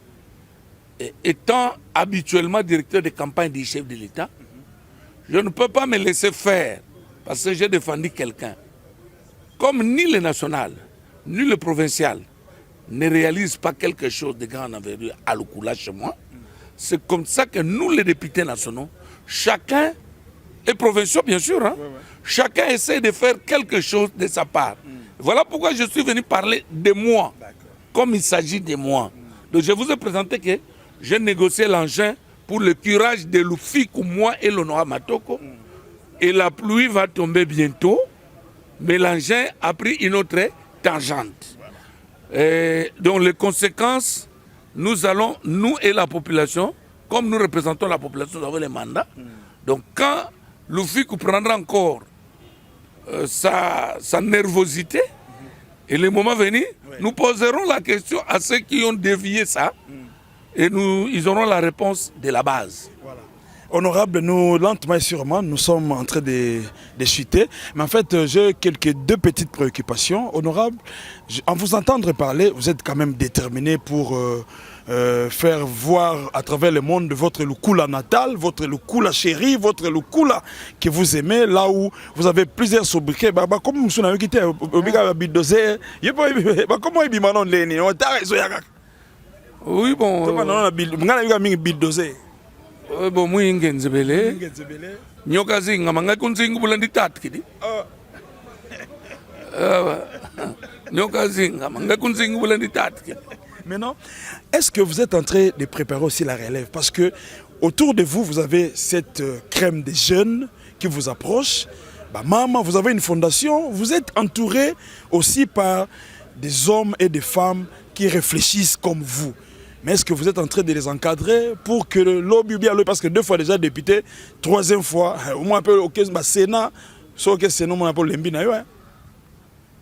Et étant habituellement directeur de campagne du chef de l'État, Je ne peux pas me laisser faire parce que j'ai défendu quelqu'un. Comme ni le national, ni le provincial ne réalisent pas quelque chose de grand envergure à Lukula chez moi, c'est comme ça que nous, les députés nationaux, chacun, et provinciaux bien sûr, hein, chacun essaie de faire quelque chose de sa part. Voilà pourquoi je suis venu parler de moi, comme il s'agit de moi. Donc je vous ai présenté que j'ai négocié l'engin pour le curage de Lufikou, moi et l'honorable Matoko. Et la pluie va tomber bientôt, mais l'engin a pris une autre tangente. Et donc les conséquences, nous allons, nous et la population, comme nous représentons la population, nous avons les mandats. Donc quand Lufikou prendra encore sa nervosité, et le moment venu, nous poserons la question à ceux qui ont dévié ça, et ils auront la réponse de la base. Voilà. Honorable, nous, lentement et sûrement, nous sommes en train de chuter. Mais en fait, j'ai deux petites préoccupations. Honorable, en vous entendre parler, vous êtes quand même déterminé pour faire voir à travers le monde votre Lukula natal, votre Lukula chéri, votre Lukula que vous aimez, là où vous avez plusieurs sobriquets. Comme vous savez, quitté comment oui, bon. Bon, moi, ngenzebele. Nyoka zinga manga kunzingu bulandi tatkidi. Nyoka zinga manga kunzingu bulandi tatkidi. Maintenant, est-ce que vous êtes en train de préparer aussi la relève? Parce que autour de vous, vous avez cette crème des jeunes qui vous approche. Maman, vous avez une fondation. Vous êtes entouré aussi par des hommes et des femmes qui réfléchissent comme vous. Mais est-ce que vous êtes en train de les encadrer pour que le lobby bien, parce que 2 fois déjà député, 3e fois, au moins un peu au Sénat, sauf que c'est non pour l'Embina.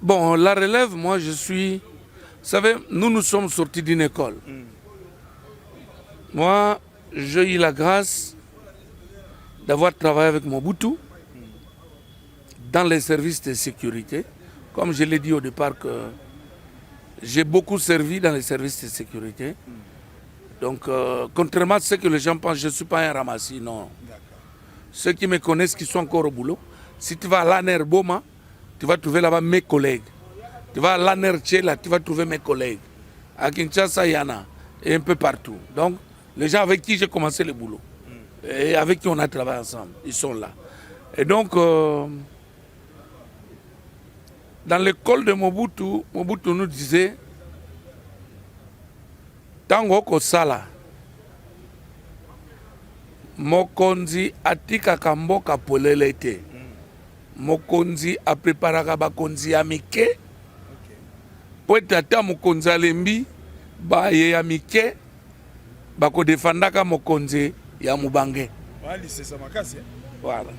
Bon, la relève, moi je suis... Vous savez, nous sommes sortis d'une école. Moi, j'ai eu la grâce d'avoir travaillé avec Mobutu dans les services de sécurité. Comme je l'ai dit au départ, que j'ai beaucoup servi dans les services de sécurité. Donc, contrairement à ce que les gens pensent, je ne suis pas un ramassis, non. Ceux qui me connaissent, qui sont encore au boulot, si tu vas à l'ANER Boma, tu vas trouver là-bas mes collègues. Tu vas à l'ANER Tchela, tu vas trouver mes collègues. À Kinshasa, il y en a, et un peu partout. Donc, les gens avec qui j'ai commencé le boulot, et avec qui on a travaillé ensemble, ils sont là. Et donc, dans l'école de Mobutu, Mobutu nous disait, Tango kosala mokonzi atika kamboka polele te. Mokonzi apreparaka bakonzi ya mike. Po tata mokonzi alembi ba ye ya mike bako defandaka mokonzi ya mubange. Voilà.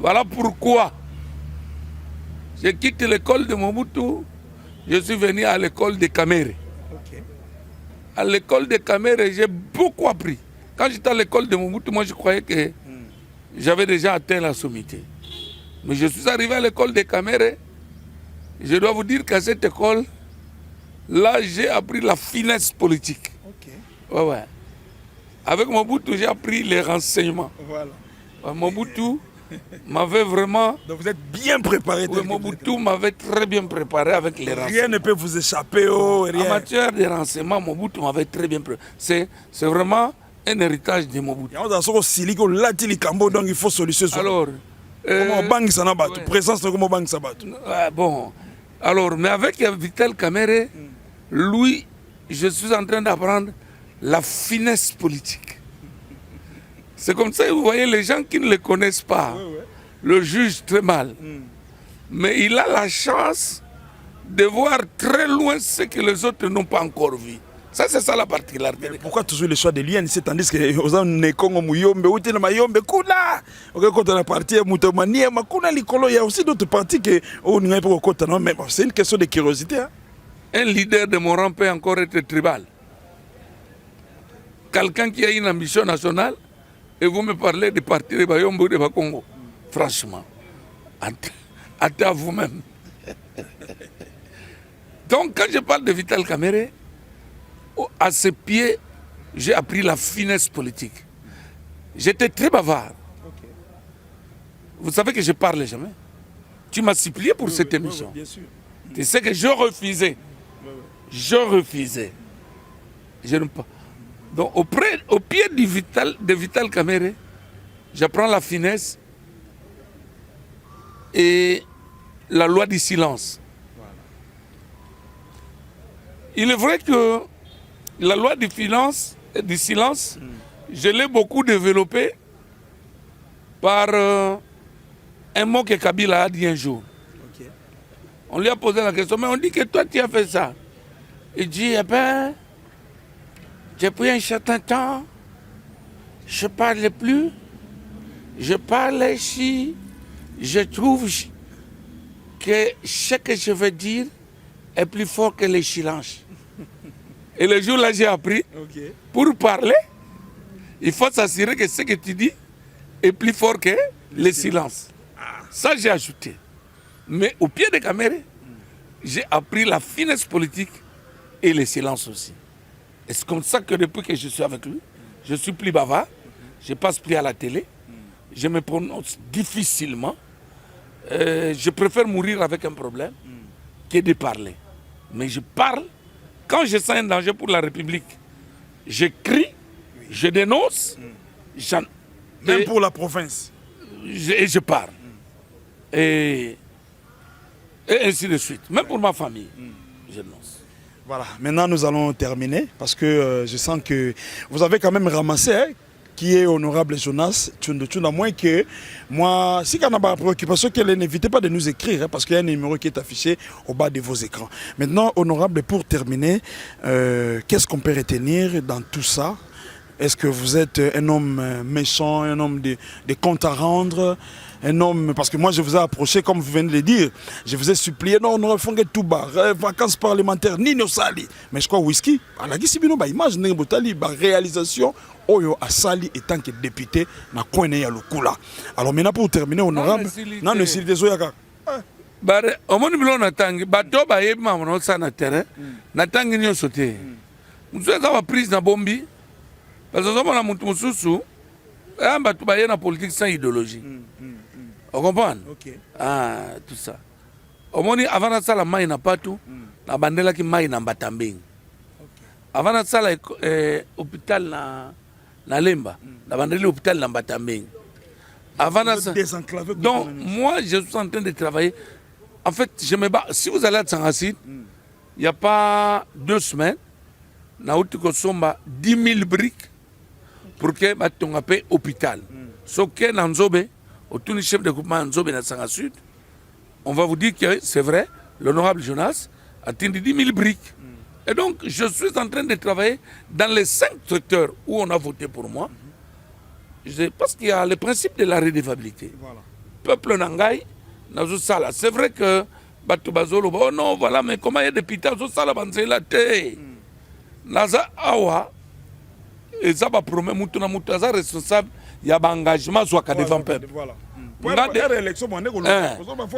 Voilà pourquoi j'ai quitté l'école de Mobutu, je suis venu à l'école de Kamere. À l'école de Kamere, j'ai beaucoup appris. Quand j'étais à l'école de Mobutu, moi je croyais que j'avais déjà atteint la sommité. Mais je suis arrivé à l'école de Kamere. Je dois vous dire qu'à cette école, là j'ai appris la finesse politique. Ouais. Avec Mobutu, j'ai appris les renseignements. Voilà. Mobutu m'avait vraiment... Donc vous êtes bien préparé. Oui, Mobutu m'avait très bien préparé avec les renseignements. Rien ne peut vous échapper. Rien. En matière de renseignements, Mobutu m'avait très bien préparé. C'est vraiment un héritage de Mobutu. Donc il faut solution. Alors... présence de Bank Sabat. Bon, alors, mais avec Vital Kamere, lui, je suis en train d'apprendre la finesse politique. C'est comme ça, vous voyez, les gens qui ne le connaissent pas, le jugent très mal. Mais il a la chance de voir très loin ce que les autres n'ont pas encore vu. Ça, c'est ça la particularité. Mais pourquoi toujours le choix de l'IN, tandis que aux gens ne Congo Muyombe, ou Tina Mayombe, Kuna, quand on a parti à Moutomania, Makuna Likolo, il y a aussi d'autres partis que on n'a pas côté. Non, mais c'est une question de curiosité. Hein? Un leader de mon rang peut encore être tribal. Quelqu'un qui a une ambition nationale, et vous me parlez de partir de Bayombe ou de Bakongo. Franchement, à vous-même. Donc, quand je parle de Vital Kamere, à ses pieds, j'ai appris la finesse politique. J'étais très bavard. Vous savez que je parle jamais. Tu m'as supplié pour cette émission. bien sûr. Tu sais que je refusais. Je refusais. Je n'aime pas. Donc, au pied de Vital Kamerhe, j'apprends la finesse et la loi du silence. Voilà. Il est vrai que la loi du silence, je l'ai beaucoup développée par un mot que Kabila a dit un jour. Okay. On lui a posé la question, mais on dit que toi tu as fait ça. Il dit, eh ben, depuis un certain temps, je ne parle plus. Je parle ici. Je trouve que ce que je veux dire est plus fort que le silence. Et le jour-là, j'ai appris, pour parler, il faut s'assurer que ce que tu dis est plus fort que le silence. Ça, j'ai ajouté. Mais au pied de Kamerhe, j'ai appris la finesse politique et le silence aussi. Et c'est comme ça que depuis que je suis avec lui, je suis plus bavard, je passe plus à la télé, je me prononce difficilement. Je préfère mourir avec un problème que de parler. Mais je parle quand je sens un danger pour la République. Je crie, je dénonce. Même pour la province. Et je parle. Et ainsi de suite. Même pour ma famille, je dénonce. Voilà, maintenant nous allons terminer parce que je sens que vous avez quand même ramassé qui est honorable Jonas Tchundou, à moins que moi, si on a pas préoccupation, n'évitez pas de nous écrire parce qu'il y a un numéro qui est affiché au bas de vos écrans. Maintenant, honorable, pour terminer, qu'est-ce qu'on peut retenir dans tout ça? Est-ce que vous êtes un homme méchant, un homme de compte à rendre, un homme, parce que moi je vous ai approché, comme vous venez de le dire, je vous ai supplié, non, on refond tout bas, vacances parlementaires, ni nos sali. Mais je crois whisky, à la guise, image, réalisation, Oyo a sali en tant que député, na koine ya lukula. Alors maintenant pour terminer, honorable, non, ne s'il des oyaka. Bare, omoni bilo natangi, bato ba yebi mamono sa na terrain, natangi nyo sote. Moussou eka prise na bombi, parce que sommes na mutu mususu, bato ba ye na politique sans idéologie. On comprend? Okay. Ah, tout ça. Omoni avant na sala mai na patu, na bandela ki mai na Mbatambing. Avant na sala hôpital na Lemba, na bandela hôpital na Mbatambing. Avant na sala. Donc moi je suis en train de travailler. En fait, je me bats. Si vous allez à Tsangassid, il n'y a pas 2 semaines, na outiko somba 10 000 briques pour que batonga pe hôpital. Sauf que na Nzobe, au tout le chef de groupement Nzobe na Tsangassid, on va vous dire que c'est vrai, l'honorable Jonas a tenu 10 000 briques. Et donc, je suis en train de travailler dans les 5 secteurs où on a voté pour moi. Parce qu'il y a le principe de la redevabilité. Voilà. Peuple Nangaï, c'est vrai que Batubazolo, oh non, voilà, mais comment il y a des pitages, la té. Naza Awa, et ça va promettre, Moutuna Moutaza responsable, il y a un engagement soit qu'à devant peuple. Voilà.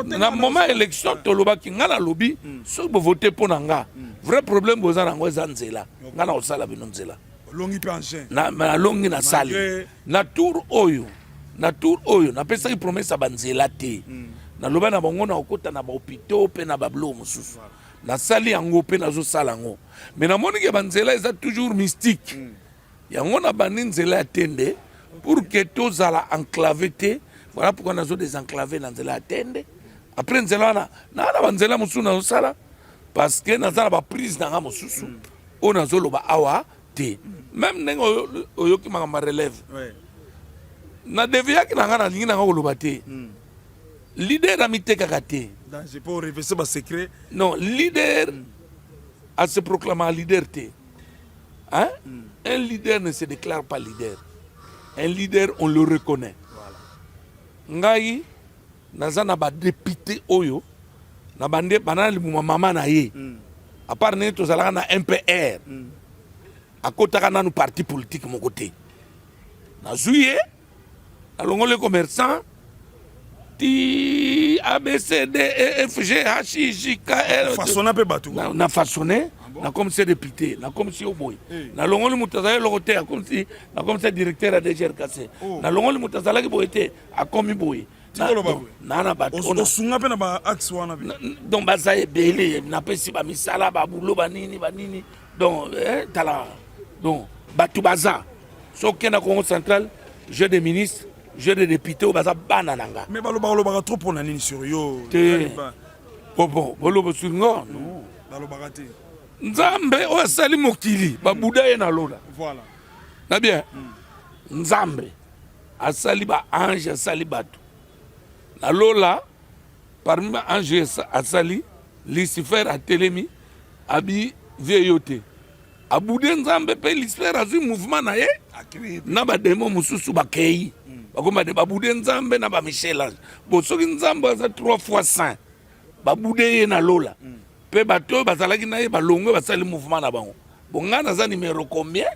Na moment élection toloba ki ngana lobby so bo voter pour nanga vrai problème boza nango zanzela ngana osala bino nzela longi pe ancien na longi na sali na tour oyo na pesa ki promesse banzela te na loba na bango na okota na ba hôpital pe na bablo mususu na sali yango pe na zo sala ngo mais na moni ke banzela eza toujours mystique yango na baninzela atende pour que tozala enclavé te. Voilà pourquoi nous avons désenclavé dans la tende. Après, nous avons banzela musu na sala parce que nous avons prise dans la mususu. On a zolo ba awa te. Même nengo oyoki ma relève. Na devia ki na ngana lingi na ngolo te. Leader a mité kakate. Je peux révéler ma secret. Non, leader a se proclamer leader te. Hein? Un leader ne se déclare pas leader. Un leader, on le reconnaît. Ngai naza na ba député oyo na bande banali mama na ye à part ne to zalaka na MPR akotaka na parti politique mon côté na juillet alongo les commerçants ti ABCD EFG HIJKL façonner pe batu na façonner na comme c'est député na comme si oboy na longo le mutazala lokote comme si na comme c'est directeur à DGRKC na longo le mutazala ki boyete a comme boy nana bato osunga pe na ba axe wana pe donc baza ebele napesi bamisala babulo banini donc tala donc bato baza soki na Congo central jeu de ministre jeu de député baza bana nanga mais balobaka trop pour nini sur yo bon bolobo sur ngo non balobaka te nzambe oyo asali mokili babuda ye na lola voilà na bien nzambe asali ba ange asali bato na lola parmi ba ange asali Lucifer atelemi abi vie yote abude nzambe pe Lucifer azwi mouvement na ye na ba demo mususu bakei bakoma de babude nzambe na ba Michel Ange bo soki nzambe aza 3 fois saint babude ye na lola pe bato bazalaki na ye balongwe basali mouvement na bango bonga naza numéro combien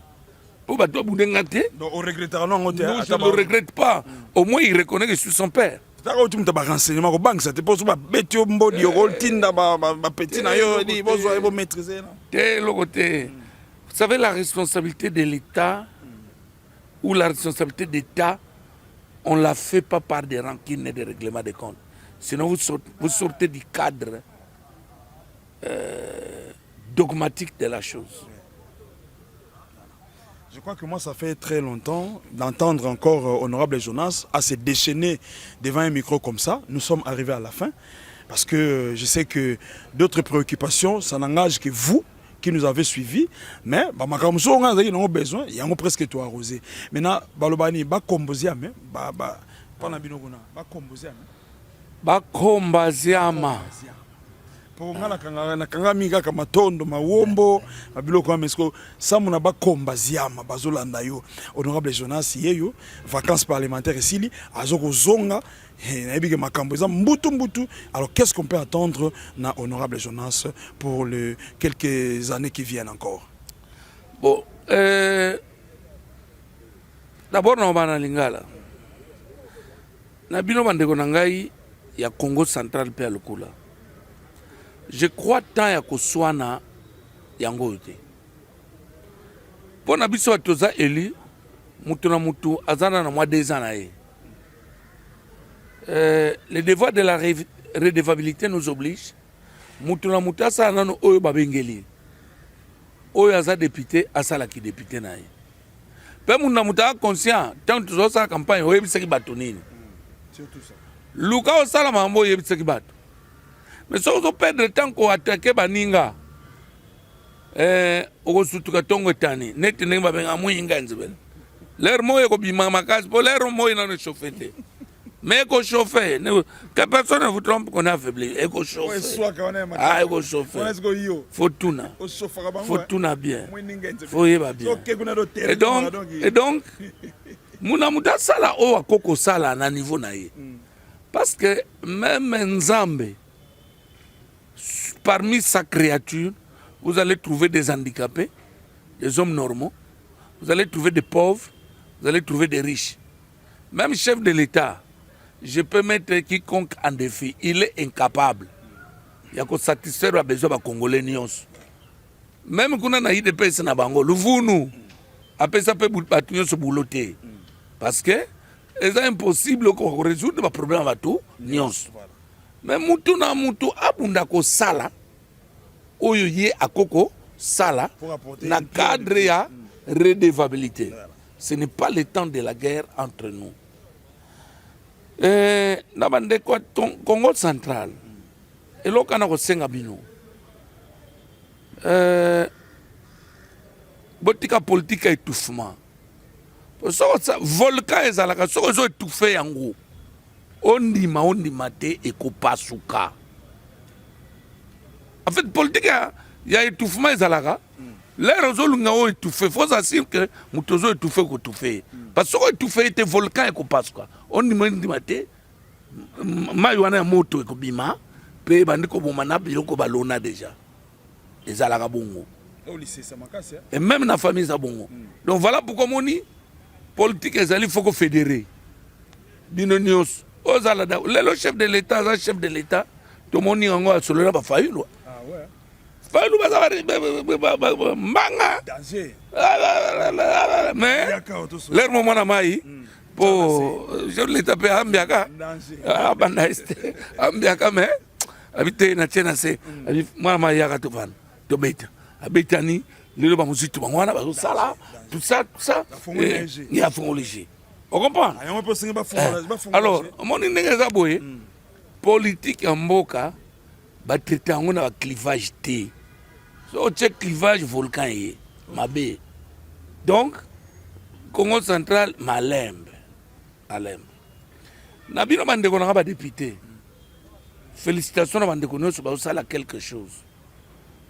pour bato babude ngate donc on regrettera non je ne le regrette pas au moins il reconnaît que je suis son père taka utumta ba renseignement ko bank ça te pose ba betio mbodi yo tinda ba petit na yo di bozo ebo maîtriser là te le côté vous savez la responsabilité de l'État ou la responsabilité d'État on la fait pas par des rancines et des règlements de compte sinon vous sortez du cadre dogmatique de la chose. Je crois que moi, ça fait très longtemps d'entendre encore Honorable Jonas à se déchaîner devant un micro comme ça. Nous sommes arrivés à la fin parce que je sais que d'autres préoccupations, ça n'engage que vous qui nous avez suivis. Mais, on a besoin, il y a presque tout arrosé. Maintenant, Balobani, ba komboziame, ba komboziama. Po ngala nakanga minga kama tondo mawombo mabiloko amesko samu na bakomba ziama bazolanda yo Honorable Jonas yeyo vacances parlementaires ici azoko zonga na ebike makambo za mbutu alors qu'est-ce qu'on peut attendre na Honorable Jonas pour les quelques années qui viennent encore? Bon d'abord na bana lingala na bino bandeko na ngai ya Congo central pe alukula. Je crois tant ya koswana yango yote. Pona biso atoza eli mutu na mutu azana na mwa 2 ans na ye. Le devoir de la redevabilité nous oblige. Mutu na mutu asana no oyo babengeli. Oyo aza député asala ki député na ye. Pe mutu na mutu a conscient tant tozo sa campagne oyebisaki bato nini. Surtout ça. Luka osala mambo oyebisaki bato. Mais si on perd le temps qu'on attaque baninga, on se trouve tongo tani. Net n'est pas bien à moi inganzibel. L'air moi ko bima makas, pour l'air moi il en est chauffé. Mais ko chauffé, que personne ne vous trompe qu'on a affaibli. Eko chauffé. Ah eko chauffé. Faut tout na. Faut tout na bien. Faut y va bien. Et donc, muna muta sala o akoko sala na niveau na ye. Parce que même Nzambe parmi sa créature, vous allez trouver des handicapés, des hommes normaux, vous allez trouver des pauvres, vous allez trouver des riches. Même chef de l'État, je peux mettre quiconque en défi, il est incapable. Il y a que satisfaire les besoins des Congolais. Même quand on a eu des pays na bango, le vounou, après ça peut battre ce bouloté. Parce que c'est impossible qu'on résoudre les problèmes à tout, nyons. Mais mutu na mutu abunda ko sala oyo ye akoko sala na cadre ya redevabilité. Ce n'est pas le temps de la guerre entre nous. Na bande ko Congo central. Et lo kana ko senga bino. Botika politique étouffement. So volcan ezalaka so zo étouffé yango. Ondima te ekopasuka. En fait, politique, il y a étouffement ezalaka. Les résolutions ont étouffé. Faut s'assurer que mutozo étouffé ko étouffé. Parce que étouffé était volcan ekopasuka. Ondima te maywana moto ekobima pe bandiko bomana biloko balona déjà. Ezalaka bongo. Et même na famille za bongo. Donc voilà pourquoi moni politique ezali faut ko fédérer. Bino nyos le chef de l'État, le chef de l'État, tout le monde est en train de faire ça. Ah ouais. Fayoulou, manga. Mais, l'air moment à maï, po je le taper ambiaka abanda este ambiaka me habite na tena se moi ma yaka to van to beta abetani le ba musitu bangwana ba sala tout ça il a fond léger on comprend alors mon ndenge za boye politique en mboka ba traiter ngona ba clivage té so check clivage volcan yi mabe donc Congo central malembe na bino bandeko na ba député félicitations na bandeko nyonso ba sala quelque chose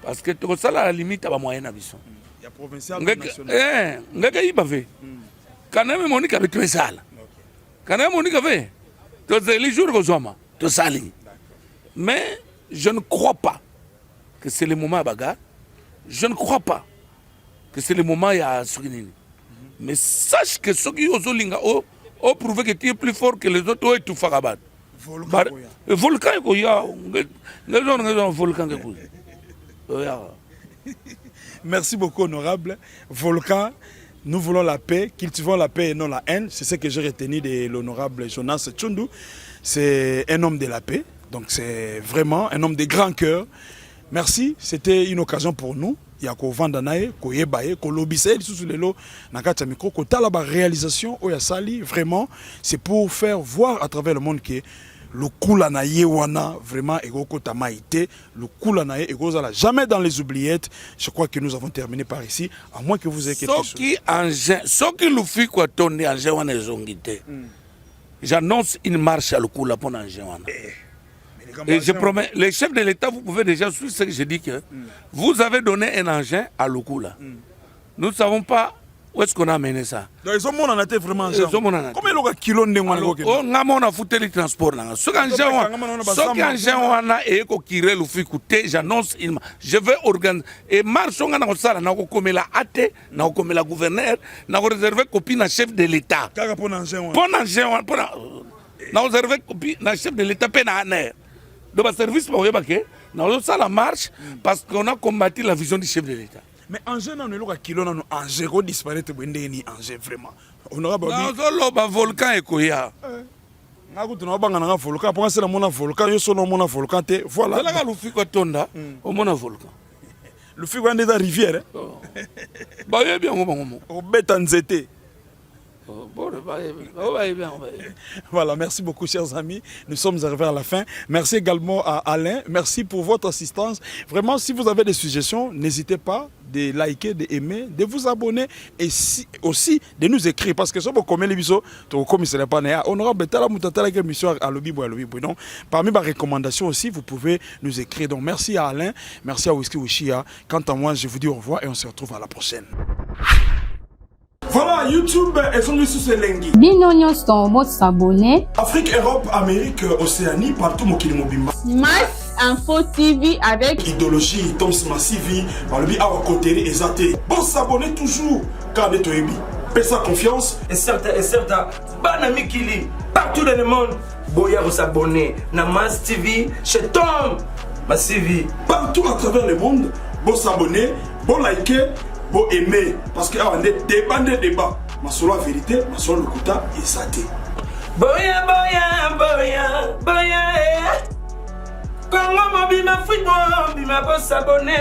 parce que to sala la limite ba moyen na biso ya provincial national ngaka yiba ve kana me monika betu sala kana monika ve to les jours ko zoma to sali mais je ne crois pas que c'est le moment baga je ne crois pas que c'est le moment ya sukinini. Mais sache que ceux qui osent linga ont prouvé que tu es plus fort que les autres et tout farabat. Volcan koya, volcan koya. Merci beaucoup honorable. Volcan, nous voulons la paix, cultivons la paix et non la haine. C'est ce que j'ai retenu de l'honorable Jonas Tshundu. C'est un homme de la paix, donc c'est vraiment un homme de grand cœur. Merci, c'était une occasion pour nous. Il y a ko vanda nae ko yebaye ko lobise sous lelo na kati micro ko tala ba réalisation o ya sali vraiment c'est pour faire voir à travers le monde que le kula na yewana vraiment ego tamaité le kula na ego zala jamais dans les oubliettes. Je crois que nous avons terminé par ici à moins que vous ayez quelque chose. Ce qui le fait quoi tonne engin wana zongité. J'annonce une marche à le kula pour engin wana. Et je promets, les chefs de l'État, vous pouvez déjà suivre ce que je dis que vous avez donné un engin à Lokula. Nous ne savons pas où est-ce qu'on a amené ça. Donc ils ont mon en été vraiment. Combien de kilos de moi on a foutu le transport là. Ce qu'engin on a et qu'on tire le fil coûté, j'annonce je vais organiser et marche on a dans ça là, comme la AT, comme la gouverneur, n'a réservé copie na chef de l'État. Pour engin. Pour engin, pour n'a réservé copie na chef de l'État pénal. De ma service pour nous ça la marche parce qu'on a combattu la vision du chef de l'État. Mais en général, nous avons kilo nous en zéro disparaître ni en vraiment. On aura pas un volcan et koya. Na ko tuna banga na volcan pour ça na volcan yo sono mona volcan te voilà. Là le fiko tonda au mona volcan. Le fiko est dans rivière. Ba ye bien au betanzete. Voilà, merci beaucoup chers amis. Nous sommes arrivés à la fin. Merci également à Alain. Merci pour votre assistance. Vraiment, si vous avez des suggestions, n'hésitez pas de liker, d'aimer, de vous abonner et aussi de nous écrire. Parce que si vous commettez les bisous, comme ce n'est pas né, on aura une émission à l'obby. Donc, parmi mes recommandations aussi, vous pouvez nous écrire. Donc, merci à Alain, merci à Whisky Wishia. Quant à moi, je vous dis au revoir et on se retrouve à la prochaine. Voilà, YouTube, elles sont sous ces lengi. Binonyo son mot s'abonner. Afrique, Europe, Amérique, Océanie, partout Mokili Mobimba. Mass Info TV avec Idéologie, Toms Massivi, par le biais à côté et Zate. Bon, s'abonner toujours, car de Toyebi. Fais sa confiance. Et certain, Banami Kili, partout dans le monde, Boya vous s'abonner. Na Mass TV, chez Tom Massivi. Partout à travers le monde, bon s'abonner, bon liker. Bon aimer parce que on est débat ma solo la vérité ma solo le kuta et ça té boya Congo mobima football bima pour s'abonner.